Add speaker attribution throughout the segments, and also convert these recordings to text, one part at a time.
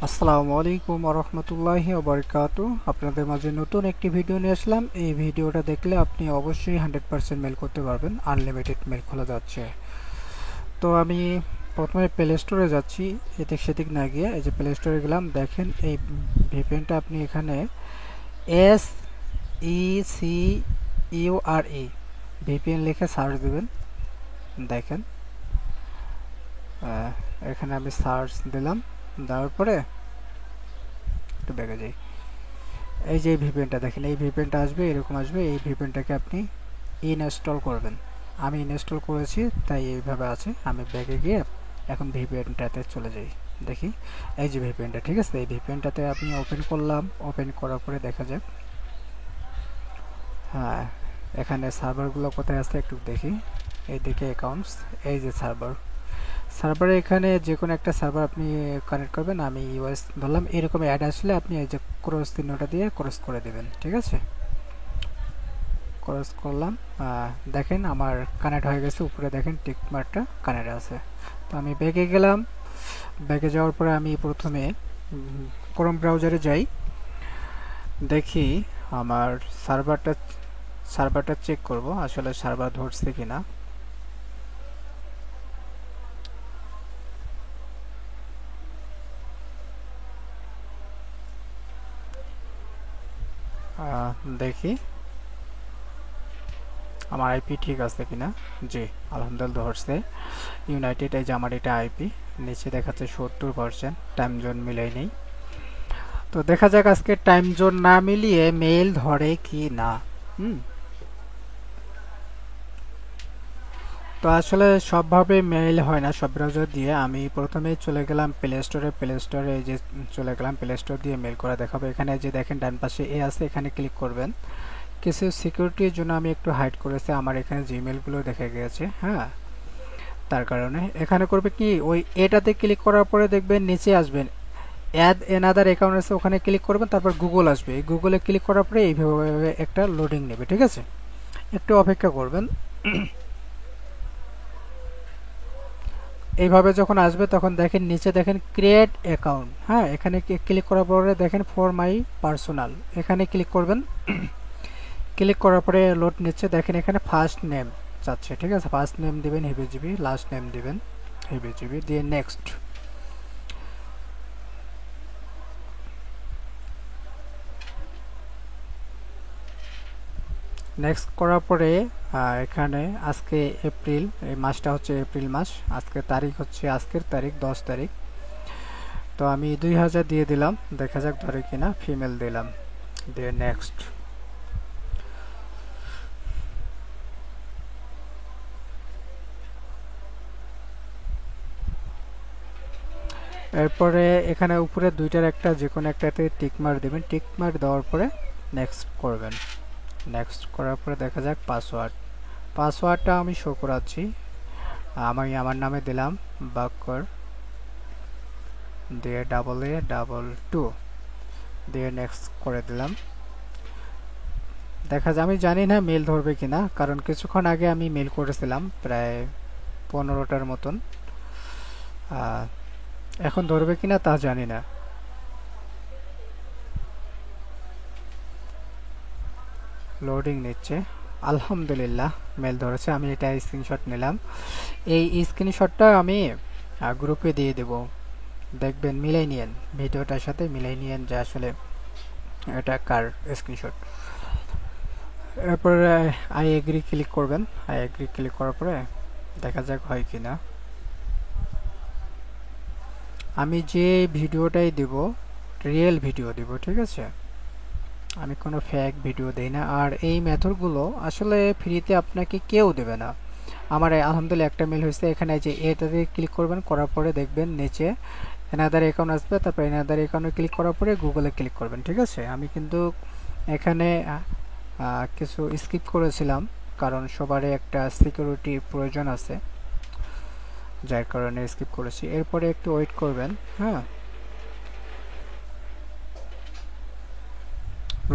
Speaker 1: আসসালামু আলাইকুম রহমতুল্লাহি ওবারাকাতু। আপনাদের মাঝে নতুন একটি ভিডিও নিয়ে আসলাম। এই ভিডিওটা দেখলে আপনি অবশ্যই 100% মেল করতে পারবেন। আনলিমিটেড মেল খোলা যাচ্ছে। তো আমি প্রথমে প্লে স্টোরে যাচ্ছি, এদিক সেদিক না গিয়ে এই যে প্লে স্টোরে গেলাম। দেখেন এই ভিপিএনটা আপনি এখানে SECURE ভিপিএন লিখে সার্চ দেবেন। দেখেন এখানে আমি সার্চ দিলাম, দেওয়ার পরে একটু ব্যাগে যাই। এই যে ভিপিএনটা দেখেন, এই ভিপিএনটা আসবে, এরকম আসবে। এই ভিপিএনটাকে আপনি ইনস্টল করবেন। আমি ইনস্টল করেছি তাই এইভাবে আছে। আমি ব্যাগে গিয়ে এখন ভিপিএনটাতে চলে যাই। দেখি এই যে ভিপিএনটা, ঠিক আছে। এই ভিপিএনটাতে আপনি ওপেন করলাম, ওপেন করার পরে দেখা যাক। হ্যাঁ, এখানে সার্ভারগুলো কোথায় আছে একটু দেখি। এইদিকে অ্যাকাউন্টস, এই যে সার্ভার। সার্ভারে এখানে যে কোনো একটা সার্ভার আপনি কানেক্ট করবেন। আমি ইউএস ধরলাম। এরকম অ্যাড আসলে আপনি এই যে ক্রস চিহ্নটা দিয়ে ক্রস করে দেবেন, ঠিক আছে। ক্রস করলাম। দেখেন আমার কানেক্ট হয়ে গেছে। উপরে দেখেন টিক মার্কটা কানেক্ট আছে। তো আমি ব্যাগে গেলাম। ব্যাগে যাওয়ার পরে আমি প্রথমে ক্রোম ব্রাউজারে যাই। দেখি আমার সার্ভারটা চেক করব আসলে সার্ভার ধরছে কিনা। দেখি আমার আইপি ঠিক আছে কিনা। জি, আলহামদুলিল্লাহ ধরছে। ইউনাইটেড, এই যে আমার এটা আইপি। নিচে দেখাচ্ছে 70%, টাইম জোন মিলাই নেই। তো দেখা যাক আজকে টাইম জোন না মিলিয়ে মেইল ধরে কি না। হুম। তো আসলে সবভাবে মেইল হয় না সব ব্রাউজার দিয়ে। আমি প্রথমেই চলে গেলাম প্লে স্টোরে। প্লে স্টোরে এই যে চলে গেলাম, প্লে স্টোর দিয়ে মেইল করা দেখাবো। এখানে যে দেখেন ডান পাশে এ আছে, এখানে ক্লিক করবেন। কিছু সিকিউরিটির জন্য আমি একটু হাইড করেছি, আমার এখানে জিমেলগুলো দেখা গেছে। হ্যাঁ, তার কারণে এখানে করবে কি, ওই এটাতে ক্লিক করার পরে দেখবেন নিচে আসবেন অ্যাড এনাদার অ্যাকাউন্ট আছে, ওখানে ক্লিক করবেন। তারপর গুগল আসবে, এই গুগলে ক্লিক করার পরে এইভাবে একটা লোডিং নেবে, ঠিক আছে। একটু অপেক্ষা করবেন। এইভাবে যখন আসবে তখন দেখেন নিচে দেখেন ক্রিয়েট অ্যাকাউন্ট। হ্যাঁ, এখানে ক্লিক করার পরে দেখেন ফর মাই পার্সোনাল, এখানে ক্লিক করবেন। ক্লিক করার পরে লোড নিচ্ছে। দেখেন এখানে ফার্স্ট নেম চাচ্ছে, ঠিক আছে। ফার্স্ট নেম দিবেন হেবিজিবি, লাস্ট নেম দিবেন হেবিজিবি, দিয়ে নেক্সট। নেক্সট করার পরে এখানে আজকে এপ্রিল, এই মাসটা হচ্ছে এপ্রিল মাস। আজকে তারিখ হচ্ছে, আজকের তারিখ 10 তারিখ। তো আমি 2000 দিয়ে দিলাম, দেখা যাক ধরে কিনা। ফিমেল দিলাম, দিয়ে নেক্সট। এরপরে এখানে উপরে দুইটার একটা যে কোনো একটাতে টিক মার্ক দেবেন। টিক মার্ক দেওয়ার পরে নেক্সট করবেন। নেক্সট করার পরে দেখা যাক পাসওয়ার্ড। পাসওয়ার্ডটা আমি শো করাচ্ছি। আমি আমার নামে দিলাম বাক্কর, দিয়ে AA22, দিয়ে নেক্সট করে দিলাম। দেখা যায়, আমি জানি না মেল ধরবে কিনা, কারণ কিছুক্ষণ আগে আমি মেল করেছিলাম প্রায় 15টার মতন। এখন ধরবে কিনা তা জানি না। লোডিং নিচ্ছে। আলহামদুলিল্লাহ মেল ধরেছে। আমি এটা স্ক্রিনশট নিলাম। এই স্ক্রিনশটটা আমি গ্রুপে দিয়ে দেব। দেখবেন মিলাই নিয়েন, ভিডিওটার সাথে মিলাই নিয়েন যে আসলে এটা কার স্ক্রিনশট। এরপরে আই এগ্রি ক্লিক করবেন। আই এগ্রি ক্লিক করার পরে দেখা যাক হয় কিনা। আমি যে ভিডিওটাই দেব রিয়েল ভিডিও দেব, ঠিক আছে। আমি কোনো ফেক ভিডিও দেই না। আর এই মেথডগুলো আসলে ফ্রিতে আপনাকে কেউ দেবে না। আমার আলহামদুলিল্লাহ একটা মেল হয়েছে। এখানে যে এটাতে ক্লিক করবেন, করার পরে দেখবেন নিচে এনাদার অ্যাকাউন্ট আসবে। তারপর এনাদার অ্যাকাউন্টে ক্লিক করার পরে গুগলে ক্লিক করবেন, ঠিক আছে। আমি কিন্তু এখানে কিছু স্কিপ করেছিলাম, কারণ সবারই একটা সিকিউরিটি প্রয়োজন আছে, যার কারণে স্কিপ করেছি। এরপরে একটু ওয়েট করবেন। হ্যাঁ,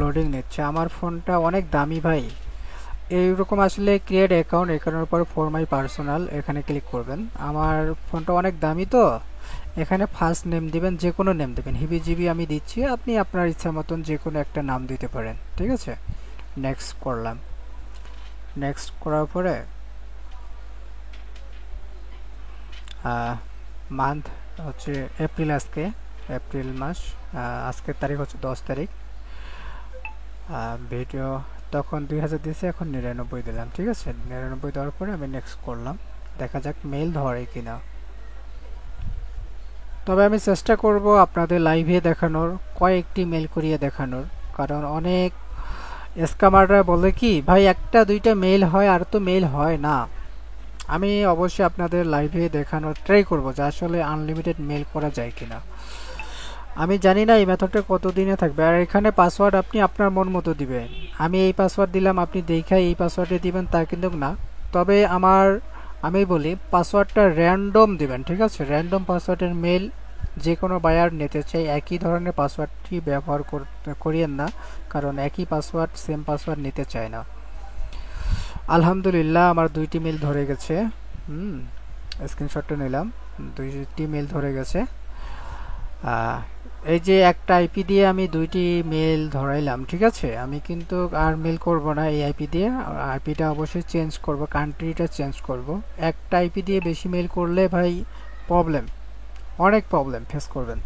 Speaker 1: লোডিং নিচ্ছে। আমার ফোনটা অনেক দামি ভাই। এইরকম আসলে ক্রিয়েট অ্যাকাউন্ট, অ্যাকাউন্টের পর ফর মাই পার্সোনাল এখানে ক্লিক করবেন। আমার ফোনটা অনেক দামি তো, এখানে ফার্স্ট নেম দিবেন, যে কোনো নেম দিবেন, হিবিজিবি আমি দিচ্ছি, আপনি আপনার ইচ্ছা মতন যে কোনো একটা নাম দিতে পারেন, ঠিক আছে। নেক্সট করলাম। নেক্সট করার পরে মান্থ হচ্ছে এপ্রিল, আজকে এপ্রিল মাস, আজকের তারিখ হচ্ছে 10 তারিখ। ভিডিও তখন 2000 দিয়েছে, এখন 99 দিলাম, ঠিক আছে। 99 দেওয়ার পরে আমি নেক্সট করলাম, দেখা যাক মেল ধরে কিনা। তবে আমি চেষ্টা করব আপনাদের লাইভে দেখানোর, কয়েকটি মেল করিয়ে দেখানোর, কারণ অনেক স্ক্যামাররা বলে কি ভাই একটা দুইটা মেল হয়, আর তো মেল হয় না। আমি অবশ্যই আপনাদের লাইভে দেখানোর ট্রাই করব যে আসলে আনলিমিটেড মেল করা যায় কিনা। আমি জানি না এই মেথডটা কতদিনে থাকবে। আর এখানে পাসওয়ার্ড আপনি আপনার মন মতো দিবেন। আমি এই পাসওয়ার্ড দিলাম, আপনি দেখাই এই পাসওয়ার্ডে দিবেন তা কিন্তু না। তবে আমি বলি পাসওয়ার্ডটা র্যান্ডম দিবেন, ঠিক আছে। র্যান্ডম পাসওয়ার্ডের মেল যে কোনো বায়ার নিতে চাই, একই ধরনের পাসওয়ার্ডটি ব্যবহার করিয়েন না, কারণ একই পাসওয়ার্ড সেম পাসওয়ার্ড নিতে চায় না। আলহামদুলিল্লাহ আমার 2টি মেল ধরে গেছে। স্ক্রিনশটটা নিলাম, 2টি মেল ধরে গেছে। এই যে একটা আইপি দিয়ে আমি 2টি মেল ধরাইলাম, ঠিক আছে। আমি কিন্তু আর মেল করব না এই আইপি দিয়ে, আইপিটা অবশ্যই চেঞ্জ করব, কান্ট্রিটা চেঞ্জ করব। একটা আইপি দিয়ে বেশি মেল করলে ভাই প্রবলেম, অনেক প্রবলেম ফেস করবেন।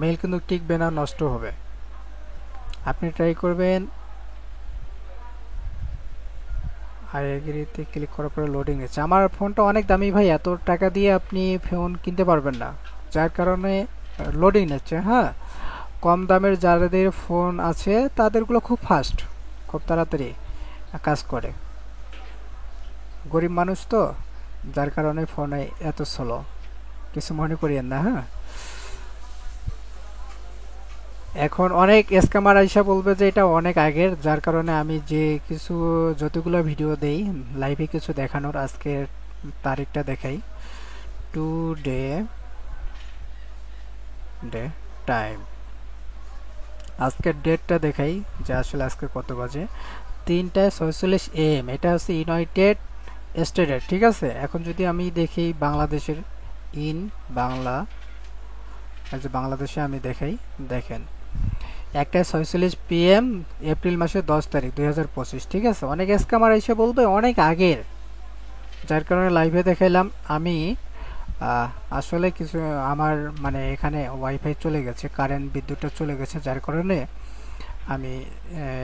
Speaker 1: মেল কিন্তু টিকবে না, নষ্ট হবে। আপনি ট্রাই করবেন। আই এগ্রিতে ক্লিক করার পরে লোডিং নিচ্ছে। আমার ফোনটা অনেক দামি ভাই, এত টাকা দিয়ে আপনি ফোন কিনতে পারবেন না, যার কারণে লোডিং নিচ্ছে। হ্যাঁ, কম দামের যাদের ফোন আছে তাদেরগুলো খুব ফাস্ট, খুব তাড়াতাড়ি কাজ করে। গরিব মানুষ তো, যার কারণে ফোনে এত স্লো, কিছু মনে করিয়েন না। হ্যাঁ, এখন অনেক স্ক্যামার আইসা বলবে যে এটা অনেক আগের, যার কারণে আমি যে যতগুলো ভিডিও দেই লাইভে কিছু দেখানোর, আজকের তারিখটা দেখাই, টুডে ডে টাইম, আজকের ডেটটা দেখাই যে আসলে আজকে কত বাজে। 3:46 AM, এটা হচ্ছে ইউনাইটেড স্টেটের, ঠিক আছে। এখন যদি আমি দেখি বাংলাদেশের, ইন বাংলা, যে বাংলাদেশে আমি দেখাই, দেখেন 1:46 PM, এপ্রিল মাসের 10 তারিখ 2025, ঠিক আছে। অনেক স্ক্যামার এসে বলবে অনেক আগের, যার কারণে লাইভে দেখাইলাম। আমি আসলে কিছু আমার মানে এখানে ওয়াইফাই চলে গেছে, কারেন্ট বিদ্যুৎটা চলে গেছে, যার কারণে আমি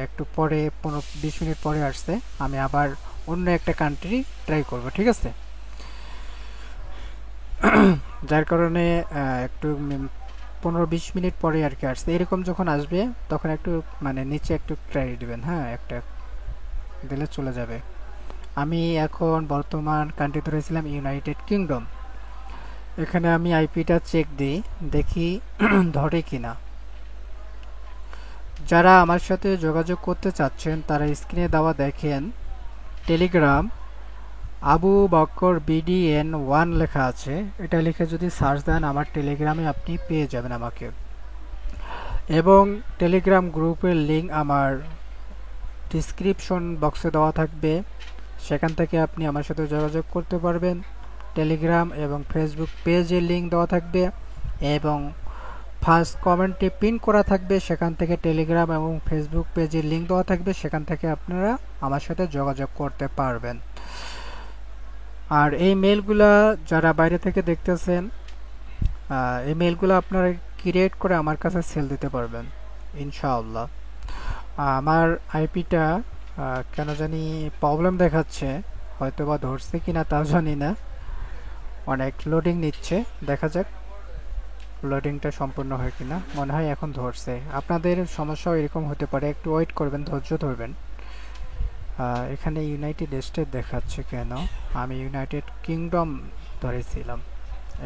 Speaker 1: একটু পরে 15-20 মিনিট পরে আসছে, আমি আবার অন্য একটা কান্ট্রি ট্রাই করব, ঠিক আছে। যার কারণে একটু 15-20 মিনিট পরে আর কি আসছে। এরকম যখন আসবে তখন একটু মানে নিচে একটু ট্রাই দিবেন, হ্যাঁ, একটা দিলে চলে যাবে। আমি এখন বর্তমান কান্ট্রি ধরেছিলাম ইউনাইটেড কিংডম। এখানে আমি আইপিটা চেক দিই, দেখি ধরে কিনা। যারা আমার সাথে যোগাযোগ করতে চাচ্ছেন তারা স্ক্রিনে দেওয়া দেখেন টেলিগ্রাম আবু বক্কর BDN1 লেখা আছে, এটা লিখে যদি সার্চ দেন আমার টেলিগ্রামে আপনি পেয়ে যাবেন আমাকে। এবং টেলিগ্রাম গ্রুপের লিঙ্ক আমার ডিসক্রিপশন বক্সে দেওয়া থাকবে, সেখান থেকে আপনি আমার সাথে যোগাযোগ করতে পারবেন। টেলিগ্রাম এবং ফেসবুক পেজের লিঙ্ক দেওয়া থাকবে, এবং ফার্স্ট কমেন্টে পিন করা থাকবে, সেখান থেকে টেলিগ্রাম এবং ফেসবুক পেজের লিঙ্ক দেওয়া থাকবে, সেখান থেকে আপনারা আমার সাথে যোগাযোগ করতে পারবেন। আর এই মেলগুলা যারা বাইরে থেকে দেখতেছেন, এই মেলগুলো আপনারা ক্রিয়েট করে আমার কাছে সেল দিতে পারবেন ইনশাআল্লাহ। আমার আইপিটা কেন জানি প্রবলেম দেখাচ্ছে, হয়তো বা ধরছে কিনা তাও জানি না, অনেক লোডিং নিচ্ছে, দেখা যাক লোডিংটা সম্পূর্ণ হয় কিনা। মনে হয় এখন ধরছে। আপনাদের সমস্যাও এরকম হতে পারে, একটু ওয়েট করবেন, ধৈর্য ধরবেন। এখানে ইউনাইটেড স্টেট দেখাচ্ছে কেন, আমি ইউনাইটেড কিংডম ধরেছিলাম,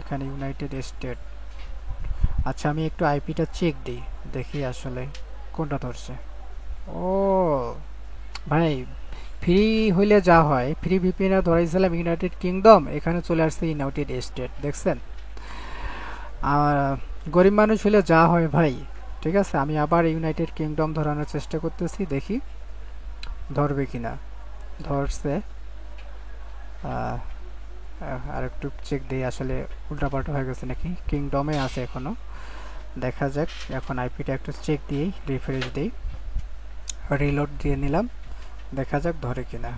Speaker 1: এখানে ইউনাইটেড স্টেট। আচ্ছা, আমি একটু আইপিটা চেক দিই, দেখি আসলে কোনটা ধরছে। ও ভাই, ফ্রি হইলে যা হয়, ফ্রি ভিপিএনে ধরেছিলাম ইউনাইটেড কিংডম, এখানে চলে আসছে ইউনাইটেড স্টেট, দেখছেন। গরিব মানুষ হলে যা হয় ভাই, ঠিক আছে। আমি আবার ইউনাইটেড কিংডম ধরানোর চেষ্টা করতেছি, দেখি ধরবে কিনা। ধরছে, আর একটু চেক দিই আসলে উল্টাপাল্টা হয়ে গেছে নাকি। কিংডমে আছে এখনো, দেখা যাক। এখন আইপিটা একটু চেক দিই, রিফ্রেশ দিই, রিলোড দিয়ে নিলাম, দেখা যাক ধরে কিনা।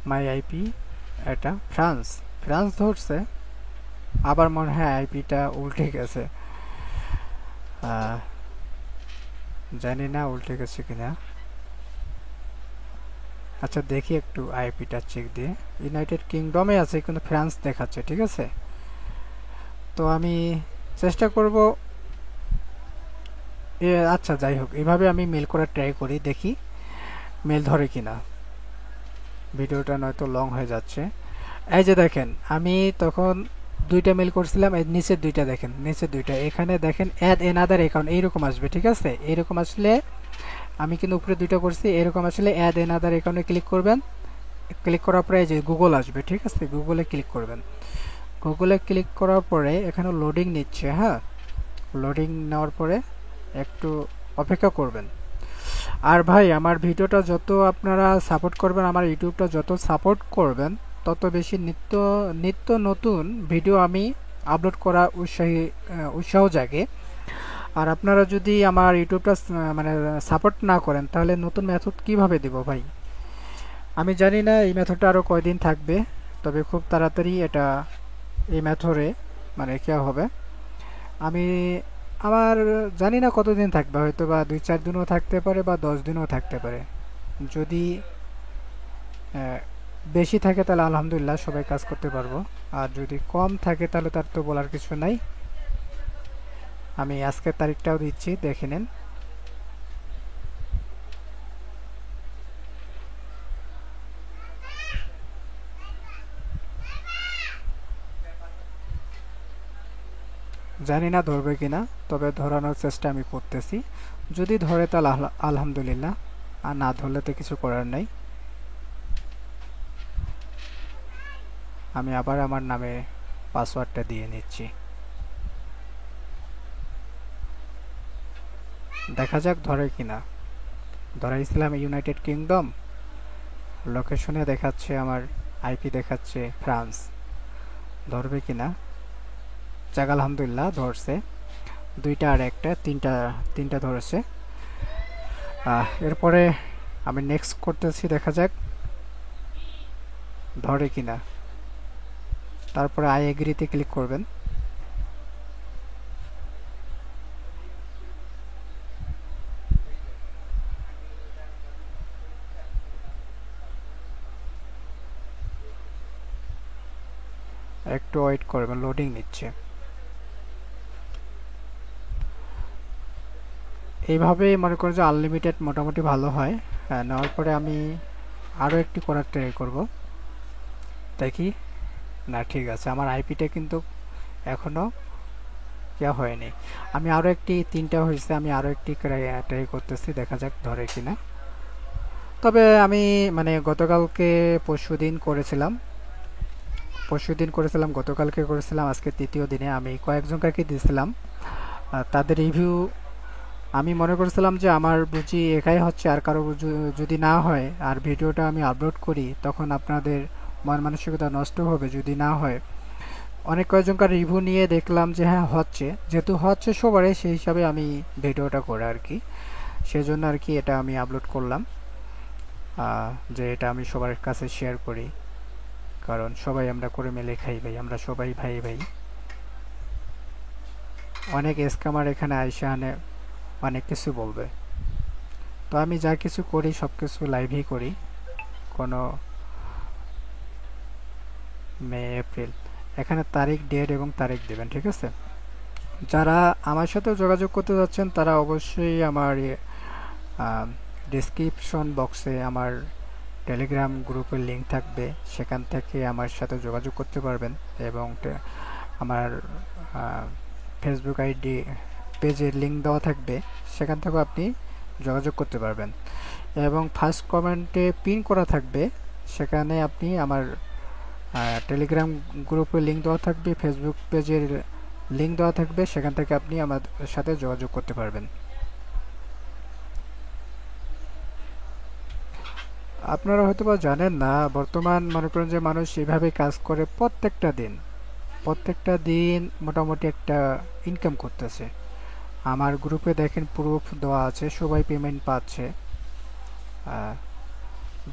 Speaker 1: মাই আইপি এটা ফ্রান্স, ফ্রান্স ধরছে। আবার মনে হয় আইপিটা উল্টে গেছে, জানি না উল্টে গেছে কিনা। আচ্ছা দেখি একটু আইপিটা চেক দিয়ে। ইউনাইটেড কিংডমে আছে কিন্তু ফ্রান্স দেখাচ্ছে, ঠিক আছে। তো আমি চেষ্টা করব আচ্ছা যাই হোক, এভাবে আমি মেল করার ট্রাই করি, দেখি মেল ধরে কিনা। ভিডিওটা নয়তো লং হয়ে যাচ্ছে। এই যে দেখেন, আমি তখন দুইটা মেল করছিলাম, এই নিচের দুইটা দেখেন, নিচের দুইটা এখানে দেখেন অ্যাড এনাদার অ্যাকাউন্ট এইরকম আসবে, ঠিক আছে। এইরকম আসলে আমি কিন্তু উপরে দুইটা করছি, এরকম আসলে অ্যাড এনাদার অ্যাকাউন্টে ক্লিক করবেন। ক্লিক করার পরে যে গুগল আসবে, ঠিক আছে, গুগলে ক্লিক করবেন। গুগলে ক্লিক করার পরে এখানে লোডিং নিচ্ছে, হ্যাঁ। লোডিং নেওয়ার পরে একটু অপেক্ষা করবেন। আর ভাই আমার ভিডিওটা যত আপনারা সাপোর্ট করবেন, আমার ইউটিউবটা যত সাপোর্ট করবেন, তত বেশি নিত্য নিত্য নতুন ভিডিও আমি আপলোড করা উৎসাহ জাগে। আর আপনারা যদি আমার ইউটিউবটা মানে সাপোর্ট না করেন, তাহলে নতুন মেথড কিভাবে দেব ভাই। আমি জানি না এই মেথডটা আরও কয়দিন থাকবে, তবে খুব তাড়াতাড়ি এটা এই মেথডে মানে কি হবে। আমি আমার জানি না কতদিন থাকবে, হয়তো বা 2-4 দিনও থাকতে পারে বা 10 দিনও থাকতে পারে। যদি বেশি থাকে তাহলে আলহামদুলিল্লাহ সবাই কাজ করতে পারবো, আর যদি কম থাকে তাহলে তার তো বলার কিছু নাই। আমি আজকের তারিখটাও দিচ্ছি, দেখে নেন। জানি না ধরবে কিনা, তবে ধরানোর চেষ্টা আমি করতেছি। যদি ধরে তাহলে আলহামদুলিল্লাহ, আর না ধরলে তো কিছু করার নাই। আমি আবার আমার নামে পাসওয়ার্ডটা দিয়ে নিচ্ছি, দেখা যাক ধরে কিনা। ধরাইছিলাম ইউনাইটেড কিংডম, লোকেশনে দেখাচ্ছে আমার আইপি দেখাচ্ছে ফ্রান্স, ধরবে কিনা। যাক আলহামদুলিল্লাহ ধরছে, দুইটা আর একটা, তিনটা তিনটা ধরেছে। এরপরে আমি নেক্সট করতেছি, দেখা যাক ধরে কিনা। তারপরে আই এগ্রিতে ক্লিক করবেন। একটু ওয়েট করবেন, লোডিং নিচ্ছে। এইভাবে মনে করেন যে আনলিমিটেড মোটামুটি ভালো হয়। নেওয়ার পরে আমি আরও একটি করার ট্রাই করব, দেখি। না ঠিক আছে, আমার আইপিটা কিন্তু এখনও কেয়া হয়নি। আমি আরও একটি, তিনটা হয়েছে, আমি আরও একটি ট্রাই করতেছি, দেখা যাক ধরে কিনা। তবে আমি মানে পরশুদিন করেছিলাম, গতকালকে করেছিলাম, আজকে তৃতীয় দিনে আমি কয়েকজনকে দিয়েছিলাম। তাদের রিভিউ আমি মনে করেছিলাম যে আমার বুঝি একাই হচ্ছে, আর কারো যদি না হয় আর ভিডিওটা আমি আপলোড করি, তখন আপনাদের মন মানসিকতা নষ্ট হবে যদি না হয়। অনেক কয়েকজনকার রিভিউ নিয়ে দেখলাম যে হ্যাঁ হচ্ছে, যেহেতু হচ্ছে সবারই, সেই হিসাবে আমি ভিডিওটা করে আর কি, সেজন্য আর কি এটা আমি আপলোড করলাম, যে এটা আমি সবার কাছে শেয়ার করি। কারণ সবাই আমরা করে মেলে খাই ভাই, আমরা সবাই ভাই ভাই। অনেক স্ক্যামার এখানে আইসা অনেক কিছু বলবে, তো আমি যা কিছু করি সব কিছু লাইভই করি। কোনো মে এপ্রিল, এখানে তারিখ, ডেট এবং তারিখ দেবেন, ঠিক আছে। যারা আমার সাথে যোগাযোগ করতে যাচ্ছেন তারা অবশ্যই আমার ডেসক্রিপশন বক্সে আমার টেলিগ্রাম গ্রুপের লিঙ্ক থাকবে, সেখান থেকে আমার সাথে যোগাযোগ করতে পারবেন। এবং আমার ফেসবুক আইডি পেজের লিঙ্ক দেওয়া থাকবে, সেখান থেকেও আপনি যোগাযোগ করতে পারবেন। এবং ফার্স্ট কমেন্টে পিন করা থাকবে, সেখানে আপনি আমার টেলিগ্রাম গ্রুপের লিঙ্ক দেওয়া থাকবে, ফেসবুক পেজের লিঙ্ক দেওয়া থাকবে, সেখান থেকে আপনি আমার সাথে যোগাযোগ করতে পারবেন। আপনারা হয়তোবা জানেন না, বর্তমান মনে করেন যে মানুষ এভাবে কাজ করে প্রত্যেকটা দিন মোটামুটি একটা ইনকাম করতেছে। আমার গ্রুপে দেখেন প্রুফ দেওয়া আছে, সবাই পেমেন্ট পাচ্ছে। আহ,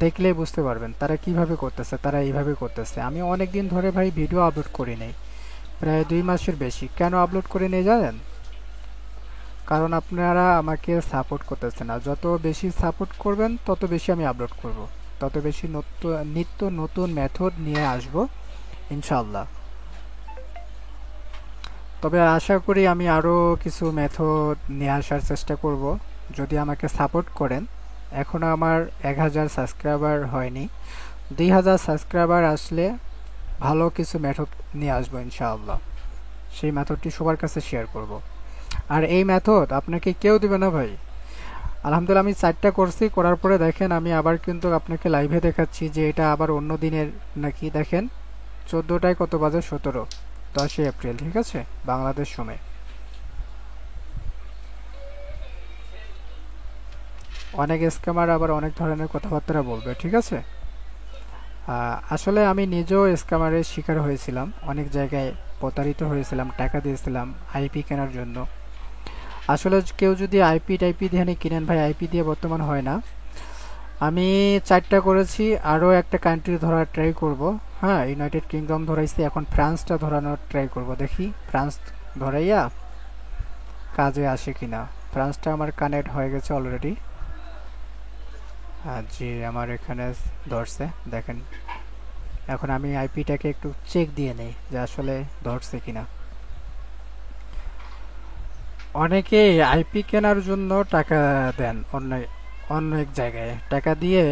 Speaker 1: দেখলেই বুঝতে পারবেন তারা কিভাবে করতেছে, তারা এইভাবে করতেছে। আমি অনেক দিন ধরে ভাই ভিডিও আপলোড করি নাই, প্রায় 2 মাসের বেশি। কেন আপলোড করে নেই জানেন? কারণ আপনারা আমাকে সাপোর্ট করতেছেন না। যত বেশি সাপোর্ট করবেন তত বেশি আমি আপলোড করব, তত বেশি নিত্য নতুন মেথড নিয়ে আসব ইনশাল্লাহ। তবে আশা করি আমি আরও কিছু মেথড নিয়ে আসার চেষ্টা করব যদি আমাকে সাপোর্ট করেন। এখনও আমার 1000 সাবস্ক্রাইবার হয়নি, 2000 সাবস্ক্রাইবার আসলে ভালো কিছু মেথড নিয়ে আসবো ইনশাআল্লাহ। সেই মেথডটি সবার কাছে শেয়ার করব। আর এই মেথড আপনাকে কেউ দেবে না ভাই। আলহামদুলিল্লাহ আমি 4টা করছি, করার পরে দেখেন আমি আবার কিন্তু আপনাকে লাইভে দেখাচ্ছি যে এটা আবার অন্য দিনের নাকি। দেখেন 14টায় কত বাজে, 10ই এপ্রিল, ঠিক আছে, বাংলাদেশ সময়। অনেক স্ক্যামার আবার অনেক ধরনের কথাবার্তা বলবে, ঠিক আছে। আসলে আমি নিজেও স্ক্যামারের শিকার হয়েছিলাম, অনেক জায়গায় প্রতারিত হয়েছিলাম, টাকা দিয়েছিলাম আইপি কেনার জন্য। আসলে কেউ যদি আইপি টাইপি দিয়ে কিনেন ভাই, আইপি দিয়ে বর্তমান হয় না। আমি 4টা করেছি, আরও একটা কান্ট্রি ধরার ট্রাই করব। হ্যাঁ, ইউনাইটেড কিংডম ধরাইছি, এখন ফ্রান্সটা ধরানোর ট্রাই করব, দেখি ফ্রান্স ধরাইয়া কাজে আসে কিনা। ফ্রান্সটা আমার কানেক্ট হয়ে গেছে অলরেডি। জি, আমার এখানে ধরছে, দেখেন। এখন আমি আইপিটাকে একটু চেক দিয়ে নেই যে আসলে ধরছে কিনা। অনেকে আইপি কেনার জন্য টাকা দেন, অনেক জায়গায় টাকা দিয়ে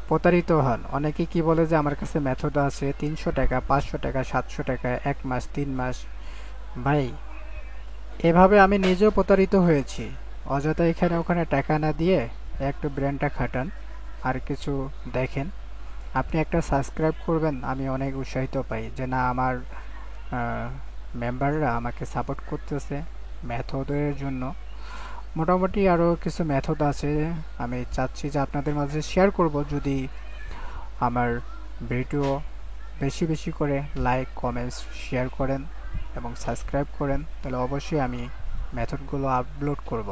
Speaker 1: প্রতারিত হন। অনেকে কি বলে যে আমার কাছে মেথড আছে, 300 টাকা, 500 টাকা, 700 টাকা, 1 মাস, 3 মাস। ভাই, এভাবে আমি নিজেও প্রতারিত হয়েছি। অযথা এখানে ওখানে টাকা না দিয়ে একটু ব্রেনটা খাটান, আর কিছু দেখেন। আপনি একটা সাবস্ক্রাইব করবেন, আমি অনেক উৎসাহিত পাই যে না, আমার মেম্বাররা আমাকে সাপোর্ট করতেছে মেথডের জন্য। মোটামুটি আরও কিছু মেথড আছে, আমি চাচ্ছি যে আপনাদের মাঝে শেয়ার করব। যদি আমার ভিডিও বেশি বেশি করে লাইক, কমেন্টস, শেয়ার করেন এবং সাবস্ক্রাইব করেন, তাহলে অবশ্যই আমি মেথডগুলো আপলোড করব।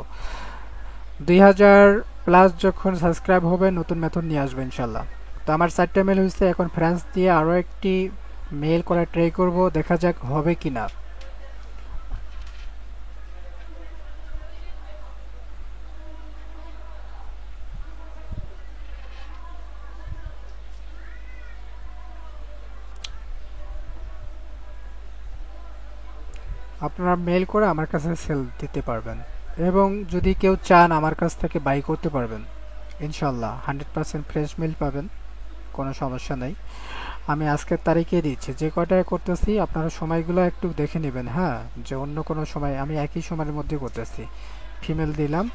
Speaker 1: 2000 প্লাস যখন সাবস্ক্রাইব হবে নতুন মেথড নিয়ে আসবো ইনশাল্লাহ। তো আমার 4টা মেল হয়েছে, এখন ফ্রান্স দিয়ে আরও একটি মেল করার ট্রাই করব, দেখা যাক হবে কি না। আপনারা মেল করে আমার কাছে সেল দিতে পারবেন, এবং যদি কেউ চান আমার কাছ থেকে বাই করতে পারবেন ইনশাল্লাহ। 100% ফ্রেশ মেল পাবেন, কোনো সমস্যা নেই। আমি আজকের তারিখে দিচ্ছি, যে কয়টায় করতেছি আপনারা সময়গুলো একটু দেখে নেবেন। হ্যাঁ, যে অন্য কোনো সময় আমি একই সময়ের মধ্যে করতেছি। ফিমেল দিলাম,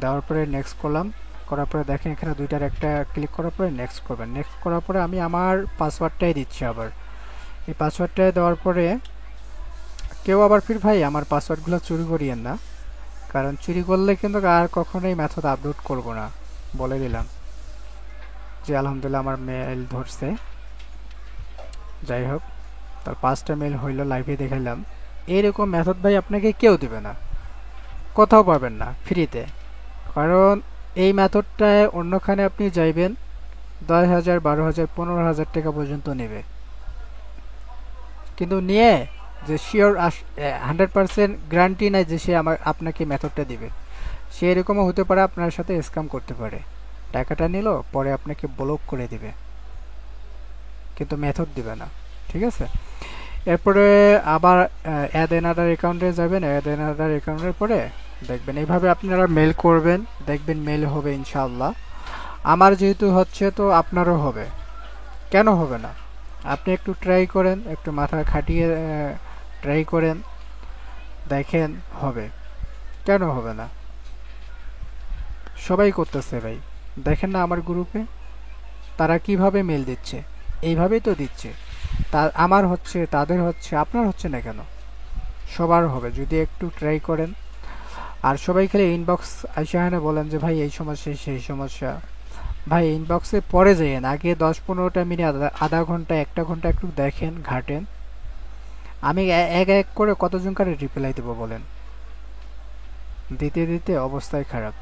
Speaker 1: দেওয়ার পরে নেক্সট করলাম, করার পরে দেখেন এখানে দুইটার একটা ক্লিক করার পরে নেক্সট করবেন। নেক্সট করার পরে আমি আমার পাসওয়ার্ডটাই দিচ্ছি আবার। এই পাসওয়ার্ডটাই দেওয়ার পরে কেউ আবার ফির ভাই আমার পাসওয়ার্ডগুলো চুরি করিয়েন না, কারণ চুরি করলে কিন্তু আর কখনোই মেথড আপলোড করব না, বলে দিলাম। যে আলহামদুলিল্লাহ আমার মেল ধরছে, যাই হোক, তার 5টা মেল হইল, লাইভে দেখাইলাম। এইরকম মেথড ভাই আপনাকে কেউ দেবে না, কোথাও পাবেন না ফ্রিতে। কারণ এই মেথডটায় অন্যখানে আপনি যাইবেন 10,000, 12,000, 15,000 টাকা পর্যন্ত নেবে, কিন্তু নিয়ে যে শিওর 100% গ্যারান্টি নাই যে সে আপনাকে মেথডটা দিবে। সে এরকমও হতে পারে আপনার সাথে স্ক্যাম করতে পারে, টাকাটা নিল পরে আপনাকে ব্লক করে দিবে, কিন্তু মেথড দিবে না, ঠিক আছে। এরপরে আবার অ্যাড এনাদার অ্যাকাউন্টে যাবেন, অ্যাড এনাদার অ্যাকাউন্টের পরে দেখবেন এইভাবে আপনারা মেল করবেন, দেখবেন মেল হবে ইনশাআল্লাহ। আমার যেহেতু হচ্ছে তো আপনারও হবে, কেন হবে না? আপনি একটু ট্রাই করেন, একটু মাথা খাটিয়ে ট্রাই করেন, দেখেন হবে, কেন হবে না? সবাই করতেছে ভাই, দেখেন না আমার গ্রুপে তারা কিভাবে মেল দিচ্ছে, এইভাবেই তো দিচ্ছে। তা আমার হচ্ছে, তাদের হচ্ছে, আপনার হচ্ছে না কেন? সবার হবে যদি একটু ট্রাই করেন। আর সবাই খালি ইনবক্স আইসা বলেন যে ভাই এই সমস্যা সেই সমস্যা, ভাই ইনবক্সে পরে যাইয়েন, আগে 10-15টা মিনিট, আধা ঘন্টা 1 ঘন্টা একটু দেখেন, ঘাটেন। আমি এক এক করে কতজন কারে রিপ্লাই দেবো বলেন? দিতে দিতে অবস্থাই খারাপ।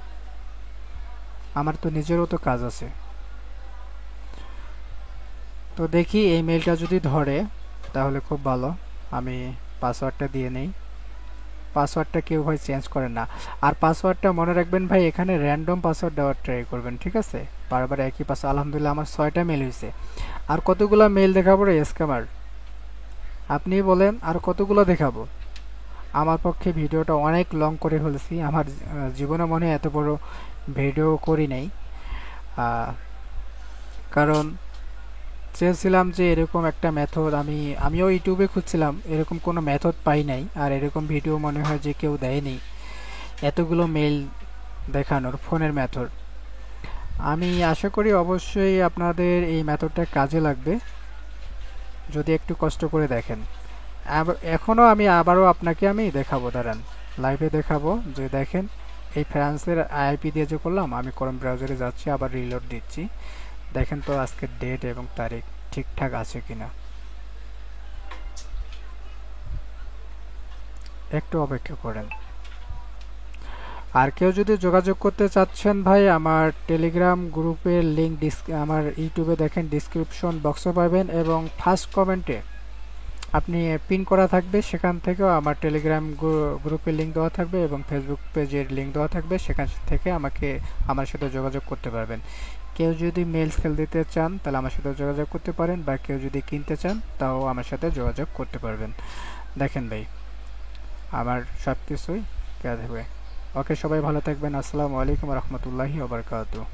Speaker 1: আমার তো নিজেরও তো কাজ আছে। তো দেখি এই মেলটা যদি ধরে তাহলে খুব ভালো। আমি পাসওয়ার্ডটা দিয়ে নেই। পাসওয়ার্ডটা কেউ ভাই চেঞ্জ করেন না। আর পাসওয়ার্ডটা মনে রাখবেন ভাই, এখানে র্যান্ডম পাসওয়ার্ড দেওয়ার ট্রাই করবেন, ঠিক আছে? বারবার একই পাসওয়ার্ড। আলহামদুলিল্লাহ আমার 6টা মেল হয়েছে। আর কতগুলো মেল দেখাবো রে স্ক্যামার? আপনি বলেন আর কতগুলো দেখাবো? আমার পক্ষে ভিডিওটা অনেক লং করে ফেলেছি। আমার জীবনে মনে হয় এত বড় ভিডিও করি নাই। কারণ চেয়েছিলাম যে এরকম একটা মেথড, আমিও ইউটিউবে খুঁজছিলাম, এরকম কোনো মেথড পাই নাই। আর এরকম ভিডিও মনে হয় যে কেউ দেয়নি, এতগুলো মেল দেখানোর ফোনের মেথড। আমি আশা করি অবশ্যই আপনাদের এই মেথডটা কাজে লাগবে যদি একটু কষ্ট করে দেখেন। এখনও আমি আবারও আপনাকে আমি দেখাবো, দাঁড়ান, লাইভে দেখাবো যে দেখেন এই ফ্রান্সের আইপি দিয়ে যে করলাম, আমি ক্রোম ব্রাউজারে যাচ্ছি, আবার রিলোড দিচ্ছি। দেখেন তো আজকের ডেট এবং তারিখ ঠিকঠাক আছে কিনা। একটু অপেক্ষা করেন। আর কেউ যদি যোগাযোগ করতে চাচ্ছেন ভাই, আমার টেলিগ্রাম গ্রুপের লিঙ্ক আমার ইউটিউবে দেখেন ডিসক্রিপশন বক্সে পাবেন, এবং ফার্স্ট কমেন্টে আপনি পিন করা থাকবে, সেখান থেকেও আমার টেলিগ্রাম গ্রুপের লিঙ্ক দেওয়া থাকবে এবং ফেসবুক পেজের লিঙ্ক দেওয়া থাকবে, সেখান থেকে আমার সাথে যোগাযোগ করতে পারবেন। কেউ যদি মেল সেল দিতে চান তাহলে আমার সাথে যোগাযোগ করতে পারেন, বা কেউ যদি কিনতে চান তাও আমার সাথে যোগাযোগ করতে পারবেন। দেখেন ভাই, আমার সব কিছুই কাজ হবে। ওকে, সবাই ভালো থাকবেন। আসসালামু আলাইকুম রহমতুল্লাহি ওয়া বারাকাতুহু।